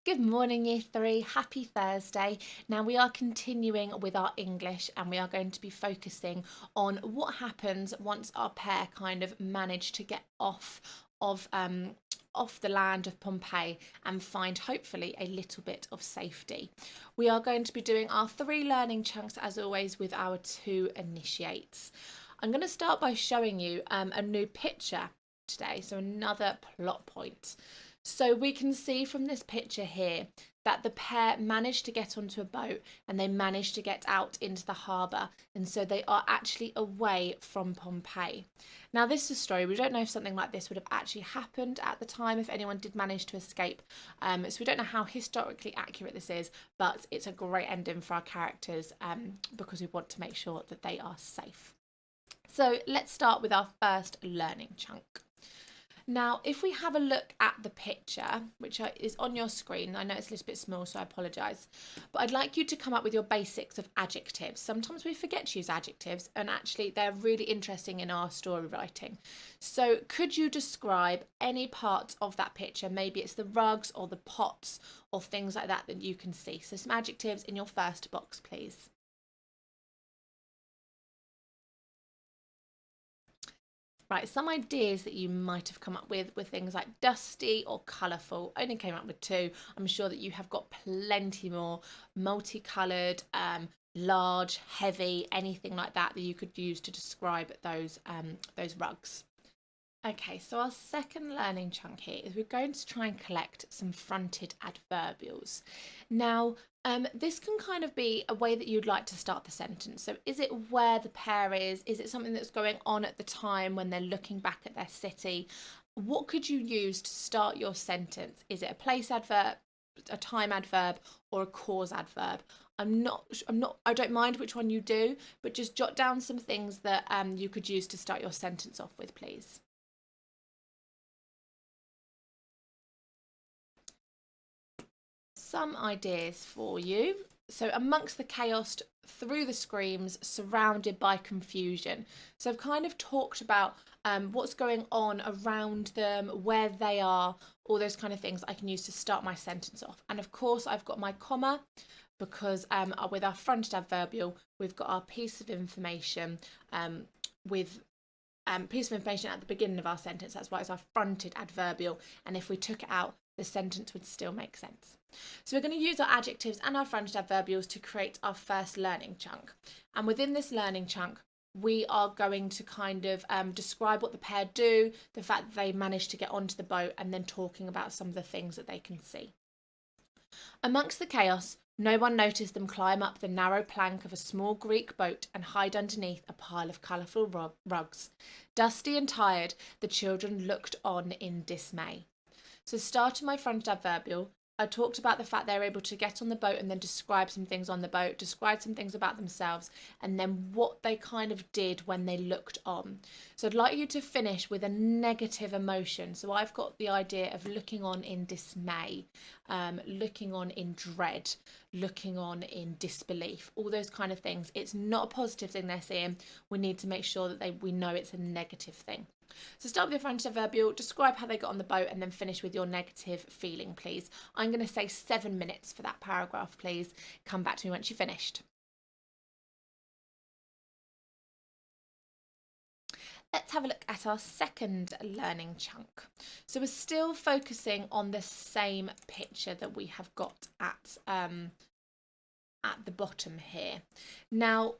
Good morning, Year 3. Happy Thursday. Now, we are continuing with our English and we are going to be focusing on what happens once our pair kind of manage to get of off the land of Pompeii and find hopefully a little bit of safety. We are going to be doing our 3 learning chunks as always with our 2 initiates. I'm going to start by showing you a new picture today, so another plot point. So we can see from this picture here that the pair managed to get onto a boat and they managed to get out into the harbour, and so they are actually away from Pompeii. Now, this is a story. We don't know if something like this would have actually happened at the time, if anyone did manage to escape. So we don't know how historically accurate this is, but it's a great ending for our characters because we want to make sure that they are safe. So let's start with our first learning chunk. Now, if we have a look at the picture, which is on your screen, I know it's a little bit small, so I apologise, but I'd like you to come up with your basics of adjectives. Sometimes we forget to use adjectives, and actually they're really interesting in our story writing. So could you describe any parts of that picture? Maybe it's the rugs or the pots or things like that you can see. So some adjectives in your first box, please. Right, some ideas that you might have come up with were things like dusty or colourful. I only came up with 2. I'm sure that you have got plenty more multicoloured, large, heavy, anything like that you could use to describe those rugs. Okay, so our second learning chunk here is we're going to try and collect some fronted adverbials. Now, this can kind of be a way that you'd like to start the sentence. So is it where the pair is? Is it something that's going on at the time when they're looking back at their city? What could you use to start your sentence? Is it a place adverb, a time adverb, or a cause adverb? I don't mind which one you do, but just jot down some things that you could use to start your sentence off with, please. Some ideas for you. So amongst the chaos, through the screams, surrounded by confusion. So I've kind of talked about what's going on around them, where they are, all those kind of things I can use to start my sentence off. And of course, I've got my comma because with our fronted adverbial, we've got our piece of information piece of information at the beginning of our sentence. That's why it's our fronted adverbial. And if we took it out, the sentence would still make sense. So we're going to use our adjectives and our fronted adverbials to create our first learning chunk. And within this learning chunk, we are going to kind of describe what the pair do, the fact that they managed to get onto the boat, and then talking about some of the things that they can see. Amongst the chaos, no one noticed them climb up the narrow plank of a small Greek boat and hide underneath a pile of colourful rugs. Dusty and tired, the children looked on in dismay. So starting my fronted adverbial, I talked about the fact they're able to get on the boat and then describe some things on the boat, describe some things about themselves, and then what they kind of did when they looked on. So I'd like you to finish with a negative emotion. So I've got the idea of looking on in dismay, looking on in dread, looking on in disbelief, all those kind of things. It's not a positive thing they're seeing. We need to make sure that we know it's a negative thing. So start with your fronted adverbial, describe how they got on the boat, and then finish with your negative feeling, please. I'm going to say 7 minutes for that paragraph, please. Come back to me once you've finished. Let's have a look at our second learning chunk. So we're still focusing on the same picture that we have got at the bottom here. Now,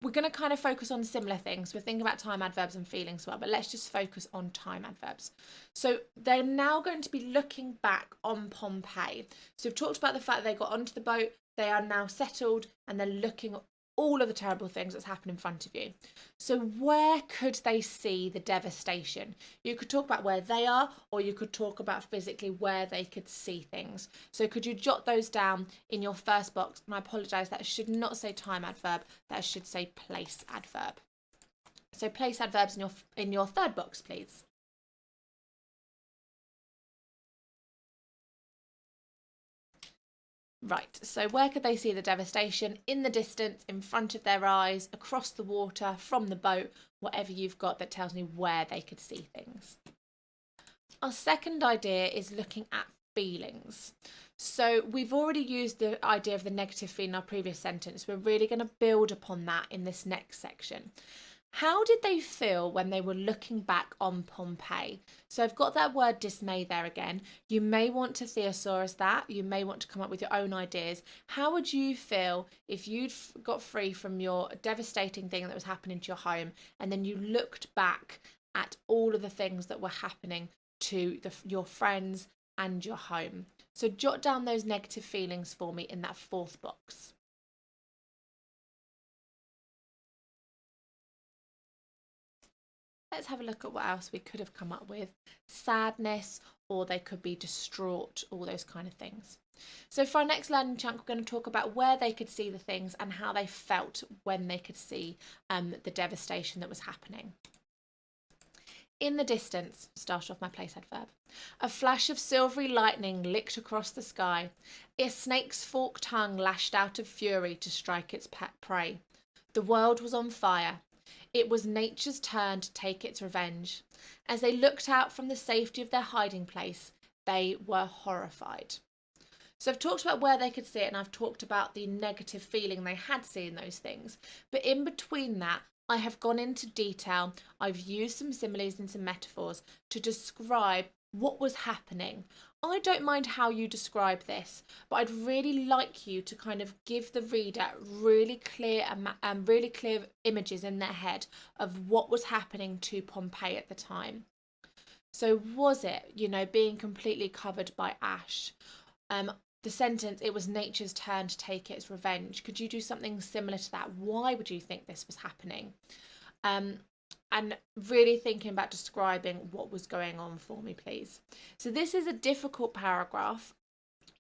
we're going to kind of focus on similar things. We're thinking about time adverbs and feelings as well, but let's just focus on time adverbs. So they're now going to be looking back on Pompeii. So we've talked about the fact that they got onto the boat, they are now settled, and they're looking at all of the terrible things that's happened in front of you. So where could they see the devastation? You could talk about where they are, or you could talk about physically where they could see things. So could you jot those down in your first box? And I apologise, that should not say time adverb, that should say place adverb. So place adverbs in your third box, please. Right, so where could they see the devastation? In the distance, in front of their eyes, across the water, from the boat, whatever you've got that tells me where they could see things. Our second idea is looking at feelings. So we've already used the idea of the negative feeling in our previous sentence. We're really going to build upon that in this next section. How did they feel when they were looking back on Pompeii? So I've got that word dismay there again. You may want to thesaurus that. You may want to come up with your own ideas. How would you feel if you'd got free from your devastating thing that was happening to your home, and then you looked back at all of the things that were happening to your friends and your home? So jot down those negative feelings for me in that fourth box. Let's have a look at what else we could have come up with. Sadness, or they could be distraught, all those kind of things. So for our next learning chunk, we're going to talk about where they could see the things and how they felt when they could see the devastation that was happening. In the distance, start off my place adverb. A flash of silvery lightning licked across the sky. A snake's forked tongue lashed out of fury to strike its pet prey. The world was on fire. It was nature's turn to take its revenge. As they looked out from the safety of their hiding place, they were horrified. So I've talked about where they could see it, and I've talked about the negative feeling they had seeing those things. But in between that, I have gone into detail. I've used some similes and some metaphors to describe what was happening. I don't mind how you describe this, but I'd really like you to kind of give the reader really clear images in their head of what was happening to Pompeii at the time. So was it, being completely covered by ash? The sentence, it was nature's turn to take its revenge. Could you do something similar to that? Why would you think this was happening? And really thinking about describing what was going on for me, please. So this is a difficult paragraph.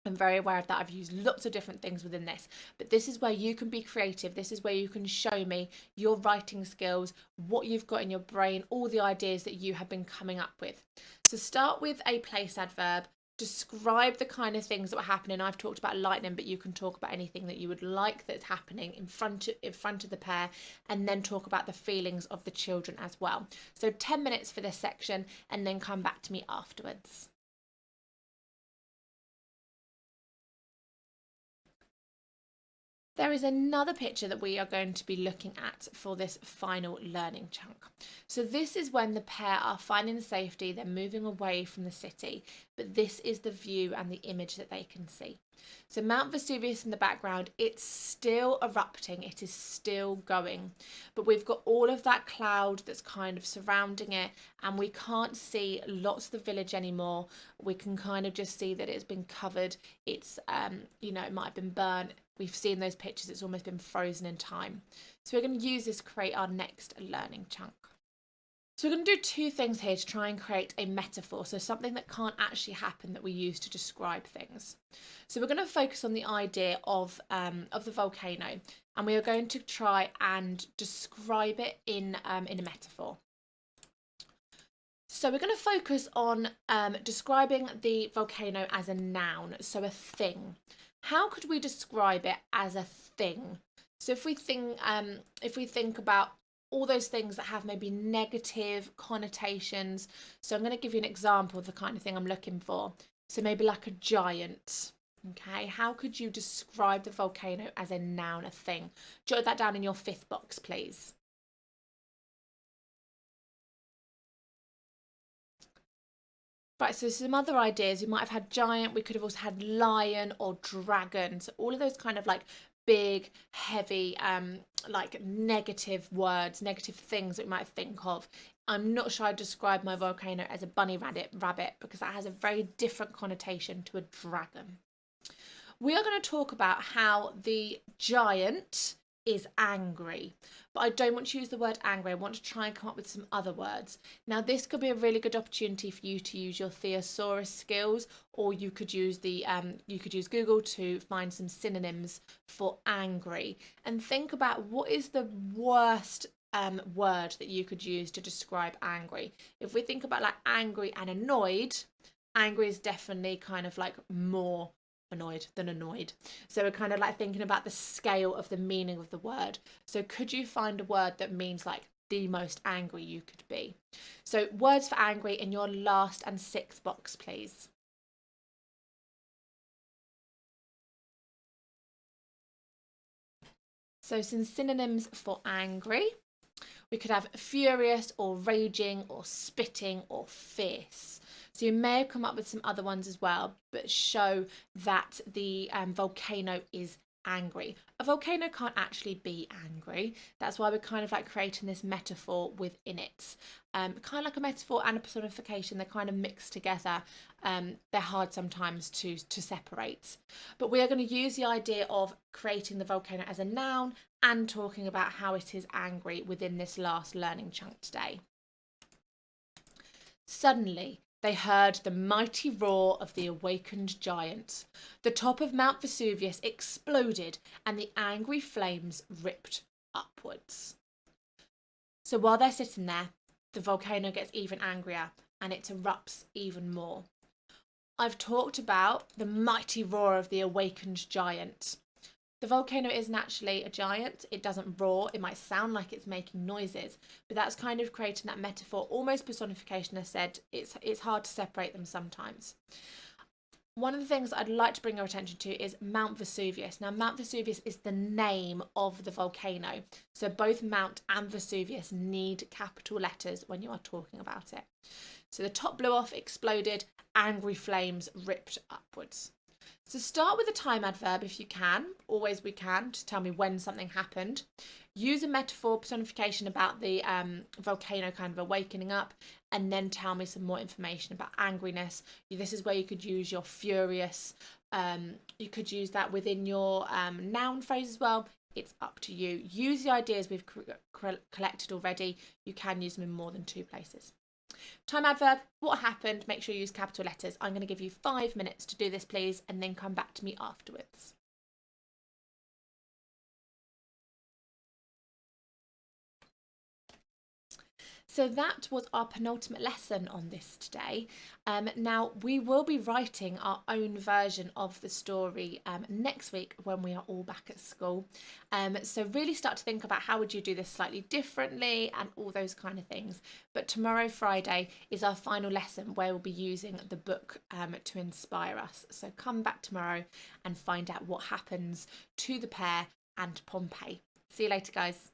I'm very aware of that. I've used lots of different things within this, but this is where you can be creative. This is where you can show me your writing skills, what you've got in your brain, all the ideas that you have been coming up with. So start with a place adverb. Describe the kind of things that were happening. I've talked about lightning, but you can talk about anything that you would like that's happening in front of the pair, and then talk about the feelings of the children as well. So 10 minutes for this section, and then come back to me afterwards. There is another picture that we are going to be looking at for this final learning chunk. So this is when the pair are finding safety, they're moving away from the city, but this is the view and the image that they can see. So Mount Vesuvius in the background, it's still erupting, it is still going, but we've got all of that cloud that's kind of surrounding it, and we can't see lots of the village anymore. We can kind of just see that it's been covered. It's it might have been burnt. We've seen those pictures, it's almost been frozen in time. So we're going to use this to create our next learning chunk. So we're going to do two things here to try and create a metaphor, so something that can't actually happen that we use to describe things. So we're going to focus on the idea of the volcano, and we are going to try and describe it in a metaphor. So we're going to focus on describing the volcano as a noun, so a thing. How could we describe it as a thing? So if we think about all those things that have maybe negative connotations. So I'm going to give you an example of the kind of thing I'm looking for. So maybe like a giant. Okay, how could you describe the volcano as a noun, a thing? Jot that down in your fifth box, please. Right, so some other ideas. We might have had giant, we could have also had lion or dragon. So all of those kind of like big, heavy, like negative words, negative things that we might think of. I'm not sure I'd describe my volcano as a bunny rabbit because that has a very different connotation to a dragon. We are going to talk about how the giant is angry, but I don't want to use the word angry. I want to try and come up with some other words. Now this could be a really good opportunity for you to use your thesaurus skills, or you could use Google to find some synonyms for angry and think about what is the worst word that you could use to describe angry. If we think about like angry and annoyed, angry is definitely kind of like more annoyed than annoyed. So we're kind of like thinking about the scale of the meaning of the word. So could you find a word that means like the most angry you could be? So words for angry in your last and sixth box, please. So some synonyms for angry. We could have furious or raging or spitting or fierce. So you may have come up with some other ones as well, but show that the volcano is angry. A volcano can't actually be angry. That's why we're kind of like creating this metaphor within it. Kind of like a metaphor and a personification, they're kind of mixed together. They're hard sometimes to separate. But we are going to use the idea of creating the volcano as a noun and talking about how it is angry within this last learning chunk today. Suddenly, they heard the mighty roar of the awakened giant. The top of Mount Vesuvius exploded and the angry flames ripped upwards. So while they're sitting there, the volcano gets even angrier and it erupts even more. I've talked about the mighty roar of the awakened giant. The volcano isn't actually a giant. It doesn't roar. It might sound like it's making noises, but that's kind of creating that metaphor, almost personification. I said it's hard to separate them sometimes. One of the things I'd like to bring your attention to is Mount Vesuvius. Now, Mount Vesuvius is the name of the volcano. So both Mount and Vesuvius need capital letters when you are talking about it. So the top blew off, exploded, angry flames ripped upwards. So start with a time adverb if you can, always we can, just tell me when something happened. Use a metaphor personification about the volcano kind of awakening up, and then tell me some more information about angriness. This is where you could use your furious, you could use that within your noun phrase as well. It's up to you. Use the ideas we've collected already. You can use them in more than 2 places. Time adverb, what happened? Make sure you use capital letters. I'm going to give you 5 minutes to do this, please, and then come back to me afterwards. So that was our penultimate lesson on this today. Now we will be writing our own version of the story next week when we are all back at school. So really start to think about how would you do this slightly differently and all those kind of things. But tomorrow, Friday, is our final lesson where we'll be using the book to inspire us. So come back tomorrow and find out what happens to the pair and Pompeii. See you later, guys.